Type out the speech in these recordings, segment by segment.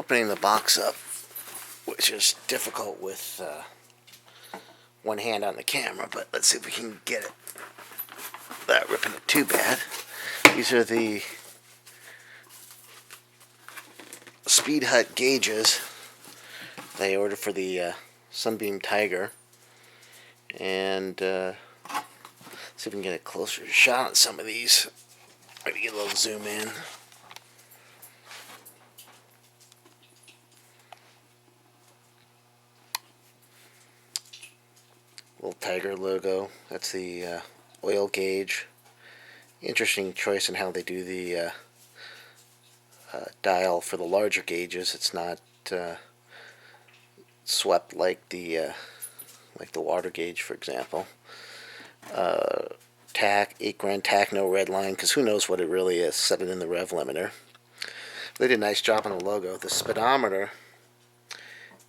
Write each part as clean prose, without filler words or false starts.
opening the box up, which is difficult with one hand on the camera, but let's see if we can get it without ripping it too bad. These are the Speedhut gauges they ordered for the Sunbeam Tiger, and see if we can get a closer shot on some of these. Maybe get a little zoom in. Little tiger logo. That's the oil gauge. Interesting choice in how they do the dial for the larger gauges. It's not swept like the water gauge, for example. Tack, 8 grand tack, no red line, because who knows what it really is. Set it in the rev limiter. They did a nice job on the logo. The speedometer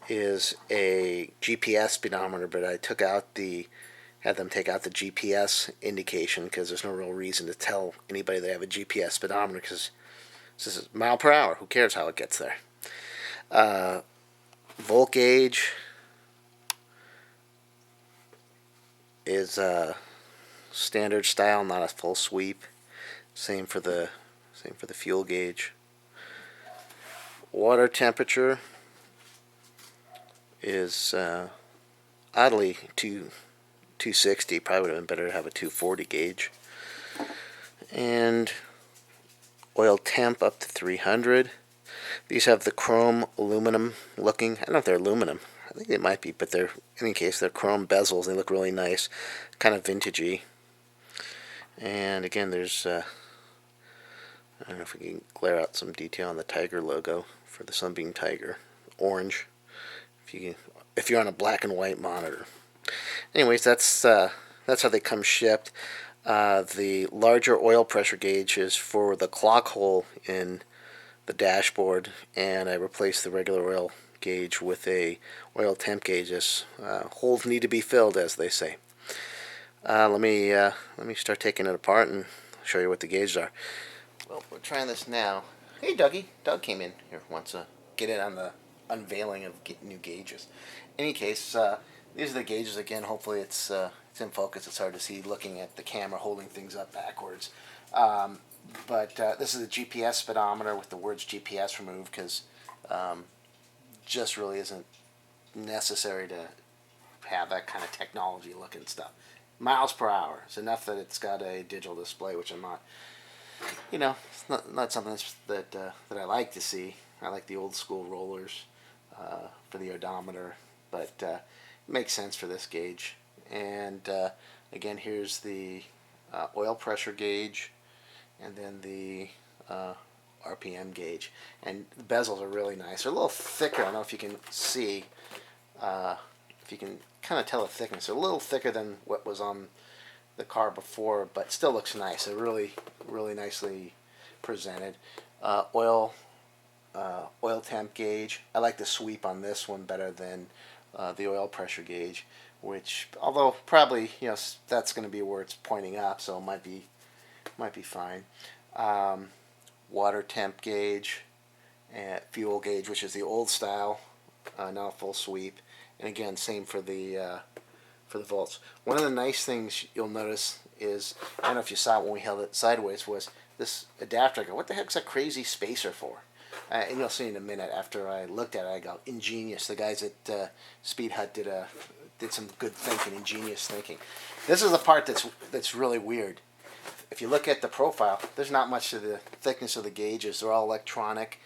is a GPS speedometer, but I had them take out the GPS indication because there's no real reason to tell anybody they have a GPS speedometer, because this is mile per hour. Who cares how it gets there? Volt gauge is standard style, not a full sweep. Same for the fuel gauge. Water temperature is oddly 260. Probably would have been better to have a 240 gauge. And oil temp up to 300. These have the chrome aluminum looking. I don't know if they're aluminum. I think they might be, but they're, in any case, they're chrome bezels. They look really nice, kind of vintagey. And again, there's I don't know if we can glare out some detail on the Tiger logo for the Sunbeam Tiger, orange. If you're on a black and white monitor. Anyways, that's how they come shipped. The larger oil pressure gauge is for the clock hole in the dashboard, and I replaced the regular oil gauge with a oil temp gauge. Holes need to be filled, as they say. Let me start taking it apart and show you what the gauges are. Well, we're trying this now. Hey, Dougie. Doug came in here, wants to get in on the unveiling of new gauges. In any case, these are the gauges again. Hopefully it's in focus. It's hard to see looking at the camera holding things up backwards. But this is a GPS speedometer with the words GPS removed, because just really isn't necessary to have that kind of technology looking stuff. Miles per hour. It's enough that it's got a digital display, which I'm not, it's not something that I like to see. I like the old school rollers for the odometer, but it makes sense for this gauge. And again, here's the oil pressure gauge, and then the RPM gauge. And the bezels are really nice. They're a little thicker. I don't know if you can see, if you can kind of tell the thickness. They're a little thicker than what was on the car before, but still looks nice. They're really, really nicely presented. Oil temp gauge. I like the sweep on this one better than the oil pressure gauge, which, although probably that's going to be where it's pointing up, so it might be fine. Water temp gauge, and fuel gauge, which is the old style, not a full sweep, and again, same for the volts. One of the nice things you'll notice is, I don't know if you saw it when we held it sideways, was this adapter. I go, what the heck's that crazy spacer for? And you'll see in a minute. After I looked at it, I go, ingenious. The guys at Speedhut did some good thinking, ingenious thinking. This is the part that's really weird. If you look at the profile, there's not much to the thickness of the gauges. They're all electronic.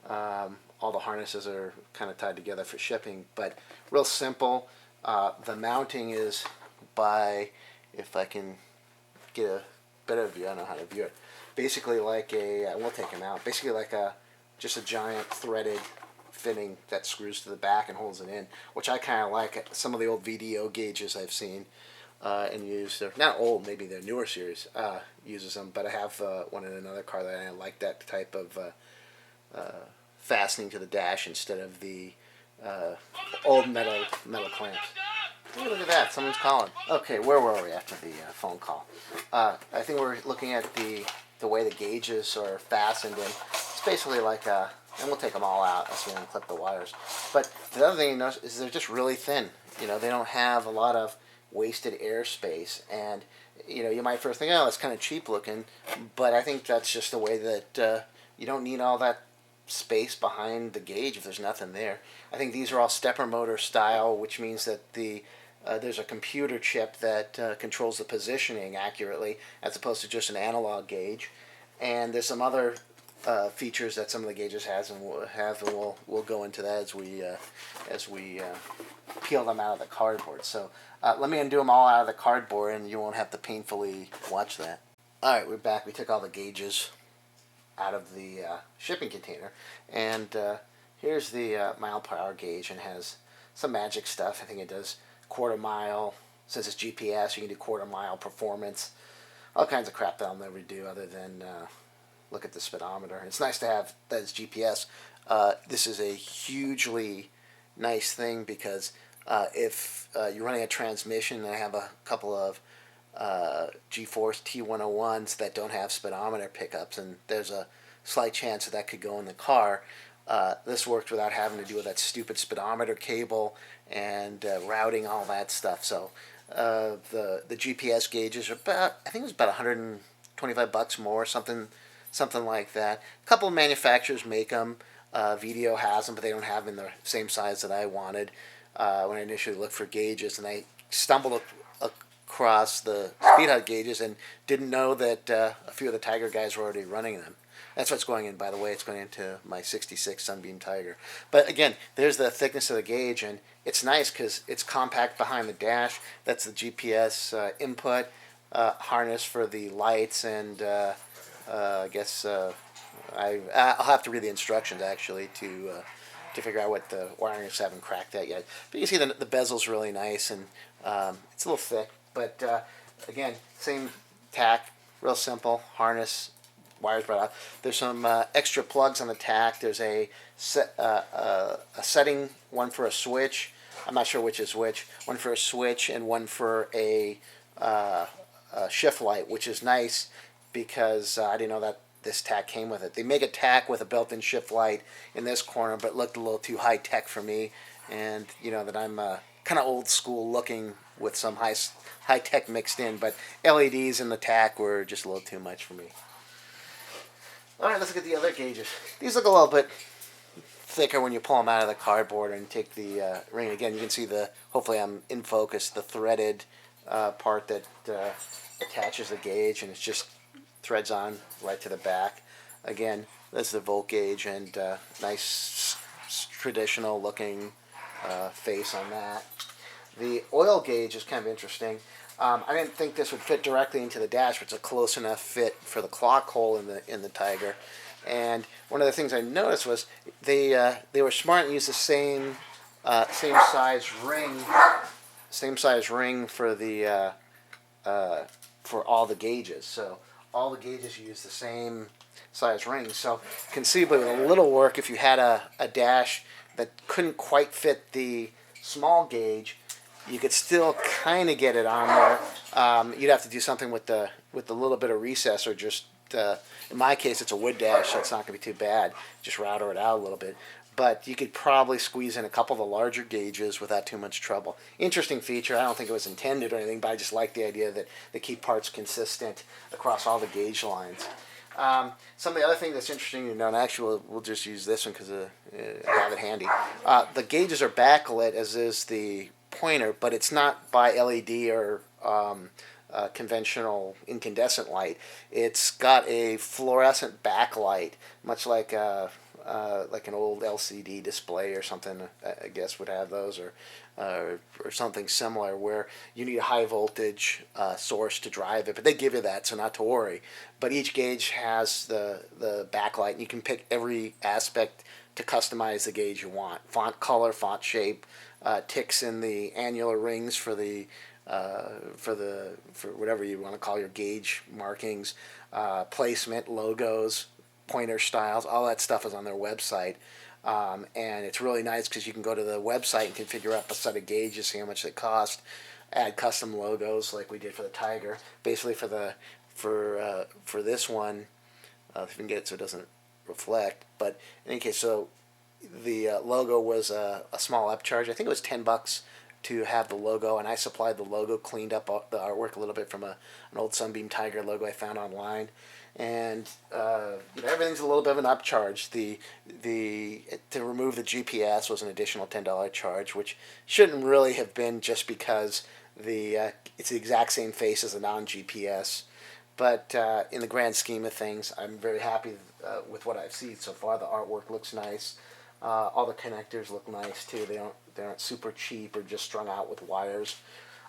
All the harnesses are kind of tied together for shipping, but real simple. The mounting is by, if I can get a better view, I don't know how to view it. Basically like we'll take them out. Basically like just a giant threaded fitting that screws to the back and holds it in, which I kind of like. Some of the old VDO gauges I've seen and used, they're not old, maybe they're newer series, uses them, but I have one in another car that I like that type of fastening to the dash instead of the old metal clamps. Hey, look at that, someone's calling. Okay, where were we after the phone call? I think we're looking at the way the gauges are fastened in. It's basically like a and we'll take them all out as we unclip the wires. But the other thing you notice is they're just really thin. You know, they don't have a lot of wasted airspace, and you know, you might first think, oh, that's kind of cheap looking, but I think that's just the way that you don't need all that space behind the gauge if there's nothing there. I think these are all stepper motor style, which means that there's a computer chip that controls the positioning accurately, as opposed to just an analog gauge. And there's some other features that some of the gauges has, and we'll go into that as we peel them out of the cardboard. So let me undo them all out of the cardboard, and you won't have to painfully watch that. All right, we're back. We took all the gauges out of the shipping container, and here's the mile per hour gauge, and has some magic stuff. I think it does quarter mile. Since it's GPS, you can do quarter mile performance, all kinds of crap that I'll never do other than look at the speedometer. It's nice to have that as GPS. This is a hugely nice thing because if you're running a transmission, and I have a couple of G-Force T101s that don't have speedometer pickups, and there's a slight chance that could go in the car. This worked without having to deal with that stupid speedometer cable and routing, all that stuff. So the GPS gauges are about, I think it was about $125 more, something like that. A couple of manufacturers make them. Video has them, but they don't have them in the same size that I wanted when I initially looked for gauges, and I stumbled across the Speedhut gauges and didn't know that a few of the Tiger guys were already running them. That's what's going in, by the way. It's going into my 66 Sunbeam Tiger. But again, there's the thickness of the gauge, and it's nice because it's compact behind the dash. That's the GPS input harness for the lights, and I guess I'll have to read the instructions actually to figure out what the wiring is. I haven't cracked that yet. But you see the bezel's really nice, and it's a little thick. But again, same tack, real simple harness. Wires brought out. There's some extra plugs on the tack. There's a setting, one for a switch. I'm not sure which is which. One for a switch and one for a shift light, which is nice because I didn't know that this tack came with it. They make a tack with a built-in shift light in this corner, but it looked a little too high-tech for me. And you know that I'm kind of old school looking with some high-tech mixed in, but LEDs in the tack were just a little too much for me. All right, let's look at the other gauges. These look a little bit thicker when you pull them out of the cardboard and take the ring. Again, you can see hopefully I'm in focus, the threaded part that attaches the gauge, and it just threads on right to the back. Again, that's the volt gauge, and nice traditional looking face on that. The oil gauge is kind of interesting. I didn't think this would fit directly into the dash, but it's a close enough fit for the clock hole in the Tiger. And one of the things I noticed was they were smart and used the same size ring for the for all the gauges. So all the gauges use the same size ring. So conceivably, with a little work, if you had a dash that couldn't quite fit the small gauge, you could still kind of get it on there. You'd have to do something with the little bit of recess, or just in my case, it's a wood dash, so it's not going to be too bad. Just router it out a little bit. But you could probably squeeze in a couple of the larger gauges without too much trouble. Interesting feature. I don't think it was intended or anything, but I just like the idea that they keep parts consistent across all the gauge lines. Some of the other thing that's interesting to know, and actually we'll just use this one because I have it handy. The gauges are backlit, as is the pointer, but it's not by LED or conventional incandescent light. It's got a fluorescent backlight, much like an old LCD display or something. I guess would have those, or something similar, where you need a high voltage source to drive it. But they give you that, so not to worry. But each gauge has the backlight, and you can pick every aspect to customize the gauge you want: font color, font shape, ticks in the annular rings for whatever you want to call your gauge markings, placement, logos, pointer styles. All that stuff is on their website, and it's really nice because you can go to the website and configure up a set of gauges, see how much they cost, add custom logos like we did for the Tiger. Basically, for this one, if we can get it so it doesn't reflect. But in any case, so the logo was a small upcharge. I think it was $10 to have the logo, and I supplied the logo, cleaned up the artwork a little bit from an old Sunbeam Tiger logo I found online, and everything's a little bit of an upcharge. The to remove the GPS was an additional $10 charge, which shouldn't really have been, just because it's the exact same face as a non-GPS. But in the grand scheme of things, I'm very happy with what I've seen so far. The artwork looks nice. All the connectors look nice too. They aren't super cheap or just strung out with wires.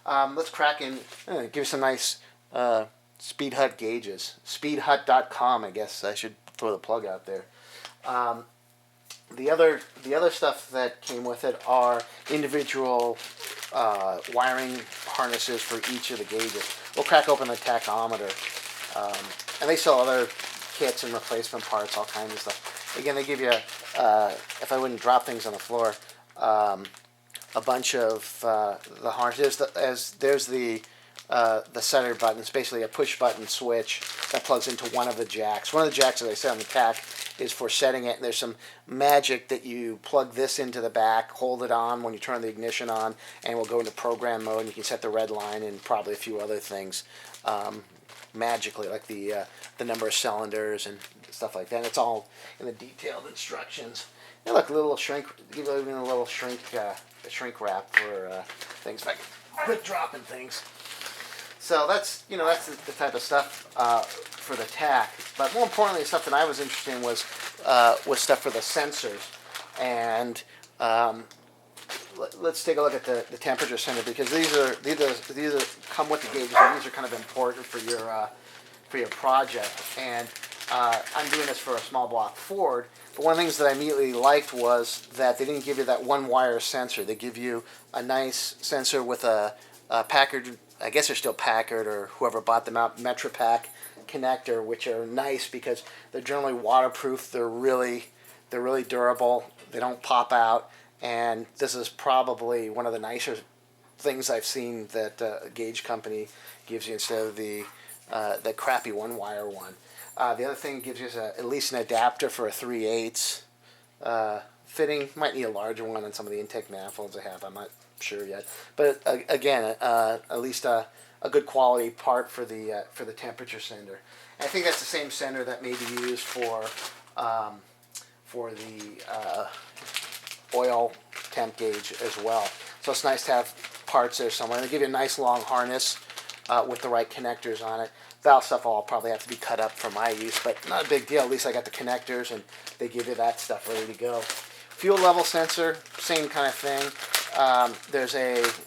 Let's crack in. Give you some nice Speedhut gauges. Speedhut.com. I guess I should throw the plug out there. The other stuff that came with it are individual wiring harnesses for each of the gauges. We'll crack open the tachometer, and they sell other kits and replacement parts, all kinds of stuff. Again, they give you, if I wouldn't drop things on the floor, a bunch of the harnesses. There's the setter button. It's basically a push button switch that plugs into one of the jacks. One of the jacks, as I said on the tack, is for setting it. And there's some magic that you plug this into the back, hold it on when you turn the ignition on, and we'll go into program mode. And you can set the red line and probably a few other things magically, like the number of cylinders and stuff like that. And it's all in the detailed instructions. And look, a little shrink, give it a little shrink wrap for things like quit dropping things. So that's the type of stuff for the tack. But more importantly, stuff that I was interested in was stuff for the sensors. And let's take a look at the temperature sensor, because these come with the gauges, and these are kind of important for your project. And I'm doing this for a small block Ford. But one of the things that I immediately liked was that they didn't give you that one wire sensor. They give you a nice sensor with a Packard, I guess they're still Packard or whoever bought them out, MetroPack connector, which are nice because they're generally waterproof. They're really durable. They don't pop out. And this is probably one of the nicer things I've seen that a gauge company gives you instead of the crappy one-wire one. The other thing, it gives you at least an adapter for a 3/8 fitting. Might need a larger one on some of the intake manifolds I have. I'm not sure yet. But again, at least a good quality part for the temperature sender. And I think that's the same sender that may be used for the oil temp gauge as well. So it's nice to have parts there somewhere. And they give you a nice long harness with the right connectors on it. Valve stuff will probably have to be cut up for my use, but not a big deal. At least I got the connectors, and they give you that stuff ready to go. Fuel level sensor, same kind of thing. There's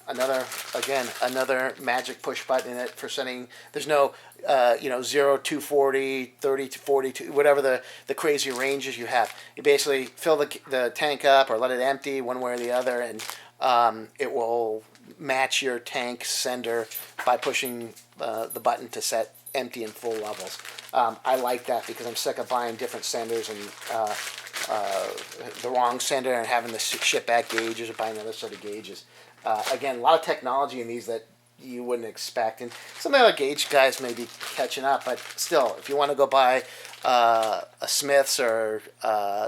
another magic push button in it for setting. There's no 0 240, 30 to 42, whatever the crazy ranges you have. You basically fill the tank up or let it empty one way or the other, and it will match your tank sender by pushing the button to set empty and full levels. I like that because I'm sick of buying different senders and the wrong sender and having to ship back gauges or buy another set of gauges. Again, a lot of technology in these that you wouldn't expect, and some of the other gauge guys may be catching up, but still, if you want to go buy a Smith's or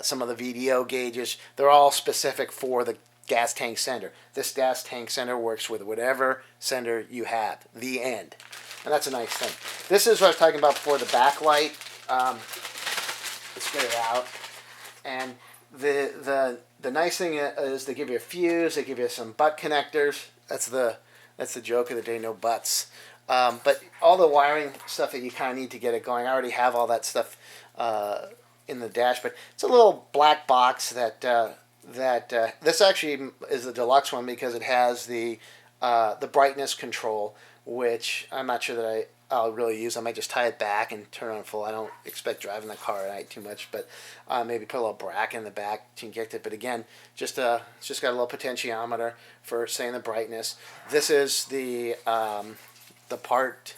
some of the VDO gauges, they're all specific for the gas tank sender. This gas tank sender works with whatever sender you have. The end. And that's a nice thing. This is what I was talking about before, the backlight. Let's get it out. And the nice thing is they give you a fuse, they give you some butt connectors. That's the joke of the day, no butts. But all the wiring stuff that you kind of need to get it going, I already have all that stuff in the dash. But it's a little black box that this actually is the deluxe one because it has the brightness control, which I'm not sure that I'll really use. I might just tie it back and turn it on full. I don't expect driving the car at night too much, but maybe put a little bracket in the back to inject it. But again, it's just got a little potentiometer for setting the brightness. This is the part.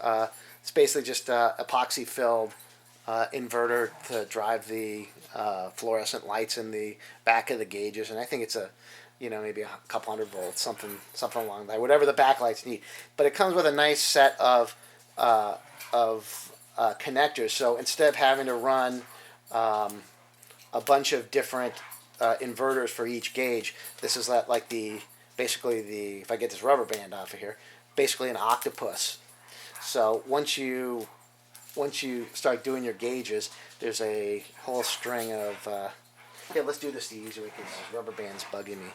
It's basically just epoxy filled inverter to drive the fluorescent lights in the back of the gauges, and I think it's maybe a couple hundred volts, something along that, whatever the backlights need. But it comes with a nice set of connectors. So instead of having to run a bunch of different inverters for each gauge. This is like basically if I get this rubber band off of here, basically an octopus. So once you start doing your gauges, there's a whole string of. Here, let's do this the easy way because this rubber band's bugging me.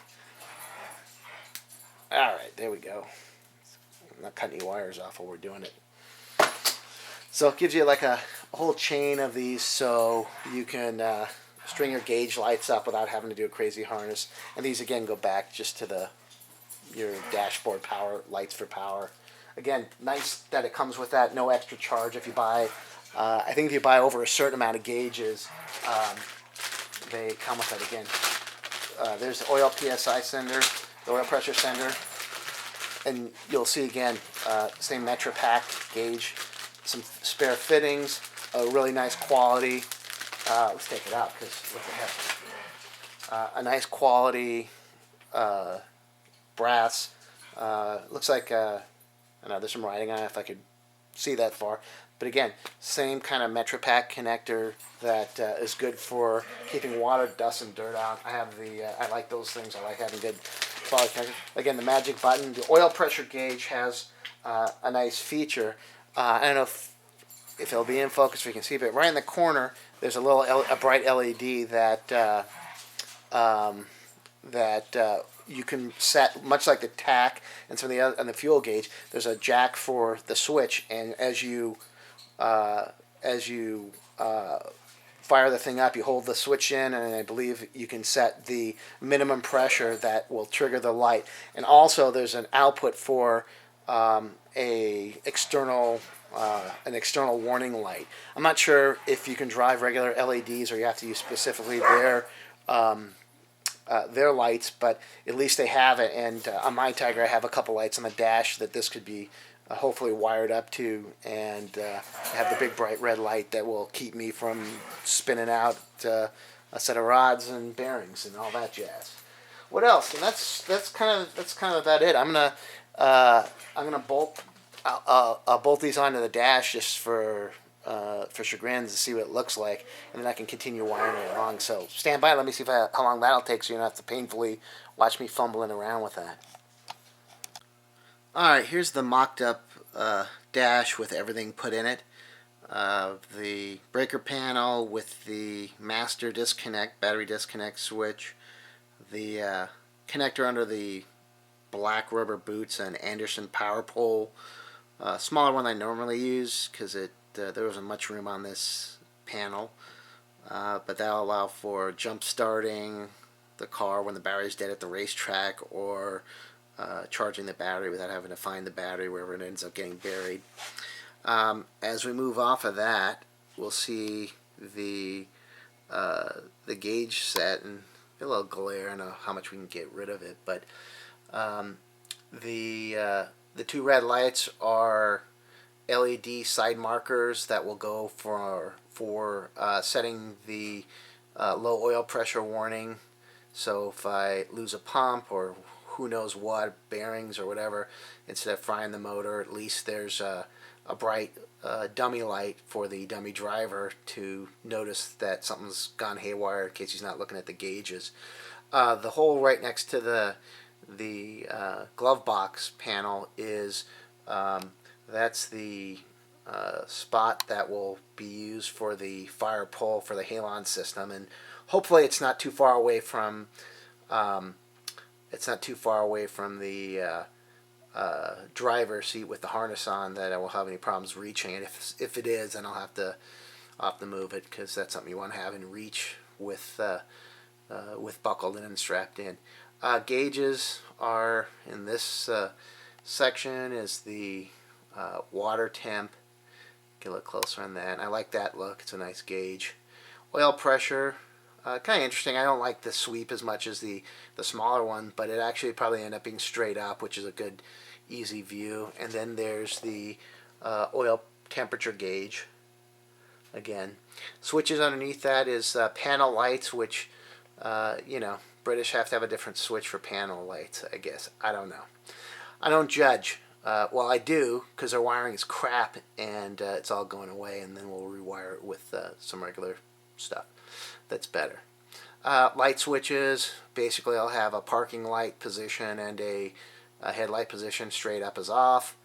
All right, there we go. I'm not cutting any wires off while we're doing it. So it gives you like a whole chain of these, so you can string your gauge lights up without having to do a crazy harness. And these again go back just to your dashboard power lights for power. Again, nice that it comes with that, no extra charge if you buy. I think if you buy over a certain amount of gauges, they come with that again. There's the oil PSI sender, the oil pressure sender, and you'll see again, same Metra Pack gauge, some spare fittings, a really nice quality. Let's take it out because what the heck? A nice quality brass. Looks like I know there's some writing on it if I could see that far. But again, same kind of Metra Pack connector that is good for keeping water, dust, and dirt out. I like those things. I like having good quality connectors. Again, the magic button. The oil pressure gauge has a nice feature. I don't know if it'll be in focus, if you can see, but right in the corner, there's a bright LED that you can set, much like the tach and some of the other, and the fuel gauge. There's a jack for the switch, and as you fire the thing up, you hold the switch in, and I believe you can set the minimum pressure that will trigger the light. And also, there's an output for an external warning light. I'm not sure if you can drive regular LEDs or you have to use specifically their lights, but at least they have it. And on my Tiger, I have a couple lights on the dash that this could be hopefully wired up to, and have the big bright red light that will keep me from spinning out a set of rods and bearings and all that jazz. What else? And that's kind of about it. I'm gonna bolt. I'll bolt these onto the dash just for chagrins to see what it looks like, and then I can continue wiring it along. So stand by. Let me see how long that'll take, so you don't have to painfully watch me fumbling around with that. All right, here's the mocked up dash with everything put in it. The breaker panel with the master disconnect, battery disconnect switch, the connector under the black rubber boots, and Anderson power pole. Smaller one than I normally use because there wasn't much room on this panel, but that'll allow for jump starting the car when the battery's dead at the racetrack, or charging the battery without having to find the battery wherever it ends up getting buried. As we move off of that, we'll see the gauge set, and a little glare. I don't know how much we can get rid of it, but the two red lights are LED side markers that will go for setting the low oil pressure warning. So if I lose a pump or who knows what, bearings or whatever, instead of frying the motor, at least there's a bright dummy light for the dummy driver to notice that something's gone haywire in case he's not looking at the gauges. The hole right next to the glove box panel is that's the spot that will be used for the fire pole for the halon system, and hopefully it's not too far away from the driver's seat with the harness on that I won't have any problems reaching it. If it is, then I'll have to move it, because that's something you want to have in reach with buckled in and strapped in. Gauges are in this section is the water temp. Get a look closer on that. I like that look. It's a nice gauge. Oil pressure, kind of interesting. I don't like the sweep as much as the smaller one, but it actually probably end up being straight up, which is a good, easy view. And then there's the oil temperature gauge. Again, switches underneath that is panel lights, which British have to have a different switch for panel lights, I guess. I don't know. I don't judge. Well, I do, because their wiring is crap, and it's all going away, and then we'll rewire it with some regular stuff that's better. Light switches, basically I'll have a parking light position and a headlight position. Straight up is off.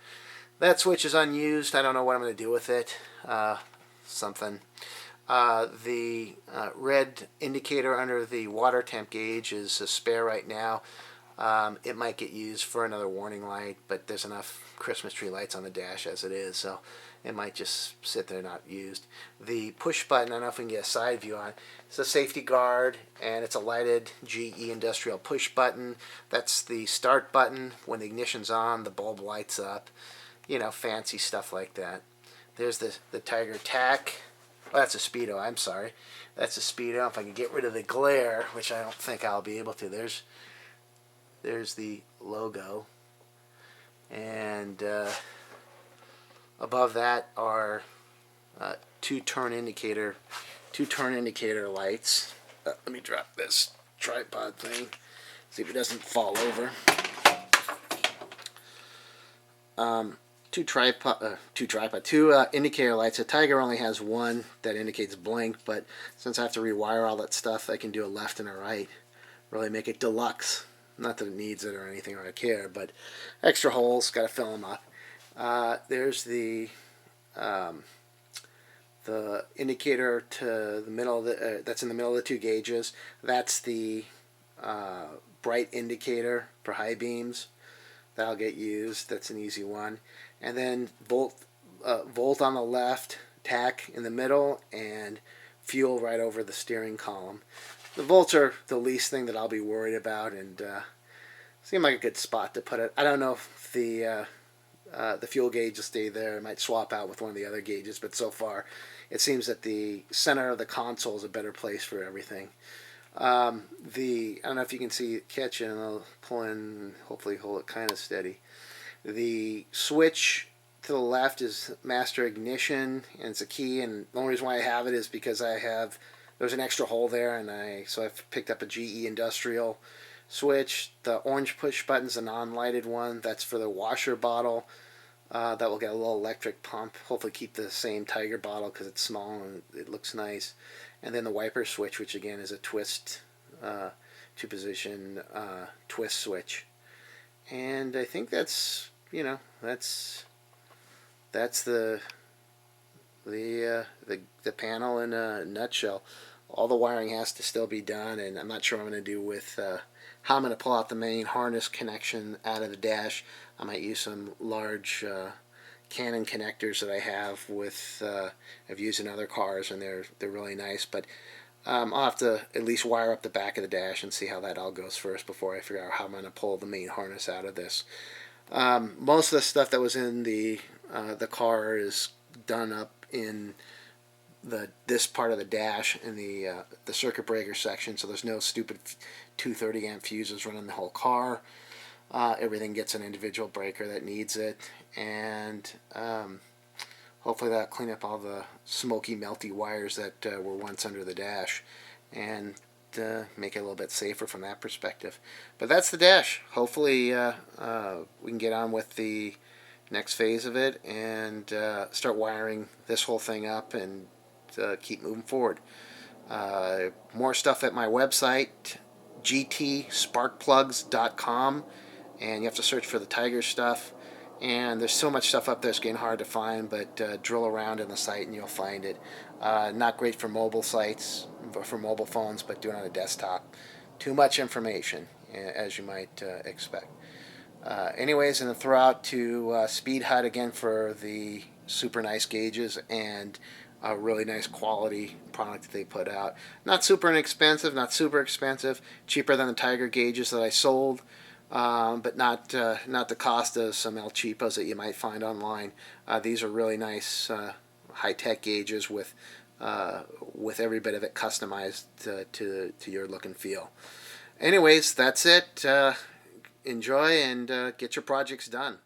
That switch is unused. I don't know what I'm going to do with it. Something. The red indicator under the water temp gauge is a spare right now. It might get used for another warning light, but there's enough Christmas tree lights on the dash as it is, so it might just sit there not used. The push button, I don't know if we can get a side view on. It's a safety guard, and it's a lighted GE industrial push button. That's the start button. When the ignition's on, the bulb lights up. You know, fancy stuff like that. There's the Tiger Tack. Oh, that's a Speedo, I'm sorry. That's a Speedo. If I can get rid of the glare, which I don't think I'll be able to, there's the logo. And above that are two turn indicator lights. Let me drop this tripod thing, see if it doesn't fall over. Two indicator lights. The Tiger only has one that indicates blink, but since I have to rewire all that stuff, I can do a left and a right. Really make it deluxe. Not that it needs it or anything, or I care, but extra holes, got to fill them up. There's the indicator to the middle of the that's in the middle of the two gauges. That's the bright indicator for high beams. That'll get used. That's an easy one. And then volt on the left, tack in the middle, and fuel right over the steering column. The volts are the least thing that I'll be worried about, and seem like a good spot to put it. I don't know if the fuel gauge will stay there. I might swap out with one of the other gauges, but so far it seems that the center of the console is a better place for everything. I don't know if you can see it catching. I'll pull in and hopefully hold it kind of steady. The switch to the left is master ignition, and it's a key, and the only reason why I have it is because there's an extra hole there, and so I've picked up a GE industrial switch. The orange push button's a non-lighted one. That's for the washer bottle. That will get a little electric pump. Hopefully keep the same Tiger bottle because it's small and it looks nice. And then the wiper switch, which again is a twist, two-position twist switch. And I think that's the panel in a nutshell. All the wiring has to still be done, and I'm not sure what I'm going to do with how I'm going to pull out the main harness connection out of the dash. I might use some large Canon connectors that I have I've used in other cars, and they're really nice. But I'll have to at least wire up the back of the dash and see how that all goes first before I figure out how I'm going to pull the main harness out of this. Most of the stuff that was in the car is done up in this part of the dash in the circuit breaker section, so there's no stupid 230 amp fuses running the whole car. Everything gets an individual breaker that needs it, and hopefully that'll clean up all the smoky, melty wires that were once under the dash, and make it a little bit safer from that perspective. But that's the dash. Hopefully we can get on with the next phase of it and start wiring this whole thing up and keep moving forward. More stuff at my website, gtsparkplugs.com, and you have to search for the Tiger stuff. And there's so much stuff up there, it's getting hard to find, but drill around in the site and you'll find it. Not great for mobile sites, for mobile phones, but do it on a desktop. Too much information, as you might expect. Anyways, and then throw out to Speedhut again for the super nice gauges and a really nice quality product that they put out. Not super inexpensive, not super expensive, cheaper than the Tiger gauges that I sold, but not the cost of some El Cheapos that you might find online. These are really nice high-tech gauges with every bit of it customized to your look and feel. Anyways, that's it. Enjoy and get your projects done.